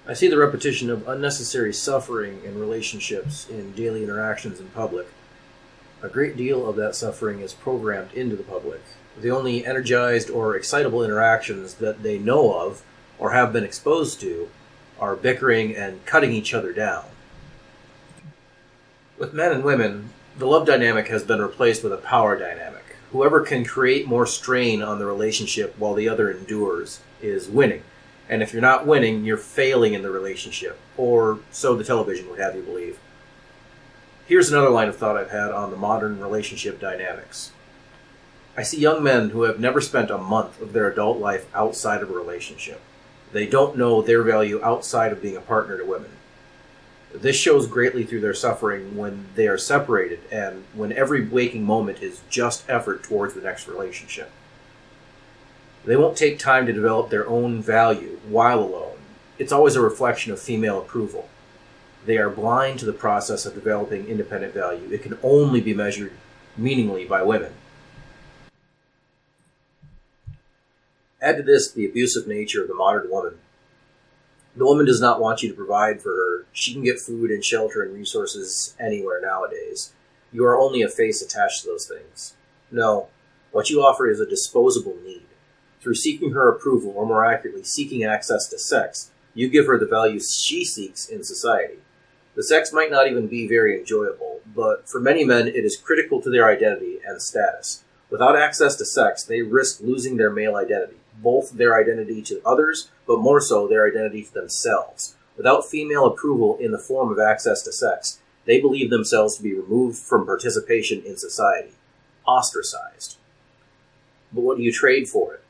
I see the repetition of unnecessary suffering in relationships in daily interactions in public. A great deal of that suffering is programmed into the public. The only energized or excitable interactions that they know of or have been exposed to are bickering and cutting each other down. With men and women, the love dynamic has been replaced with a power dynamic. Whoever can create more strain on the relationship while the other endures is winning. And if you're not winning, you're failing in the relationship, or so the television would have you believe. Here's another line of thought I've had on the modern relationship dynamics. I see young men who have never spent a month of their adult life outside of a relationship. They don't know their value outside of being a partner to women. This shows greatly through their suffering when they are separated and when every waking moment is just effort towards the next relationship. They won't take time to develop their own value while alone. It's always a reflection of female approval. They are blind to the process of developing independent value. It can only be measured meaningfully by women. Add to this the abusive nature of the modern woman. The woman does not want you to provide for her. She can get food and shelter and resources anywhere nowadays. You are only a face attached to those things. No, what you offer is a disposable need. Through seeking her approval, or more accurately, seeking access to sex, you give her the value she seeks in society. The sex might not even be very enjoyable, but for many men it is critical to their identity and status. Without access to sex, they risk losing their male identity, both their identity to others, but more so their identity to themselves. Without female approval in the form of access to sex, they believe themselves to be removed from participation in society, ostracized. But what do you trade for it?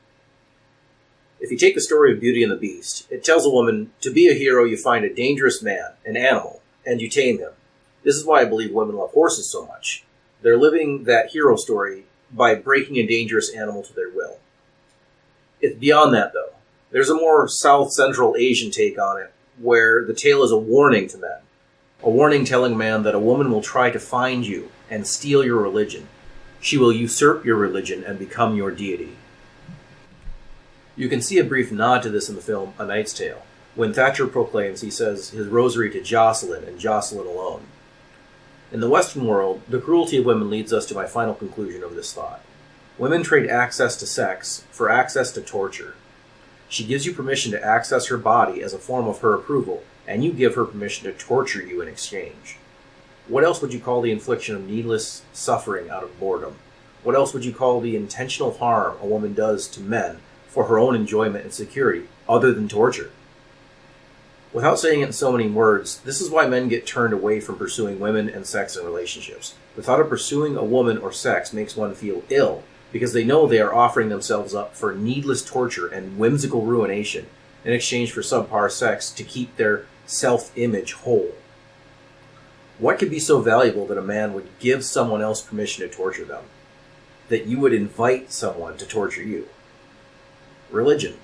If you take the story of Beauty and the Beast, it tells a woman, to be a hero you find a dangerous man, an animal, and you tame him. This is why I believe women love horses so much. They're living that hero story by breaking a dangerous animal to their will. It's beyond that, though. There's a more South Central Asian take on it, where the tale is a warning to men. A warning telling man that a woman will try to find you and steal your religion. She will usurp your religion and become your deity. You can see a brief nod to this in the film A Knight's Tale. When Thatcher proclaims, he says his rosary to Jocelyn and Jocelyn alone. In the Western world, the cruelty of women leads us to my final conclusion of this thought. Women trade access to sex for access to torture. She gives you permission to access her body as a form of her approval, and you give her permission to torture you in exchange. What else would you call the infliction of needless suffering out of boredom? What else would you call the intentional harm a woman does to men for her own enjoyment and security, other than torture? Without saying it in so many words, this is why men get turned away from pursuing women and sex in relationships. The thought of pursuing a woman or sex makes one feel ill, because they know they are offering themselves up for needless torture and whimsical ruination in exchange for subpar sex to keep their self-image whole. What could be so valuable that a man would give someone else permission to torture them? That you would invite someone to torture you? Religion.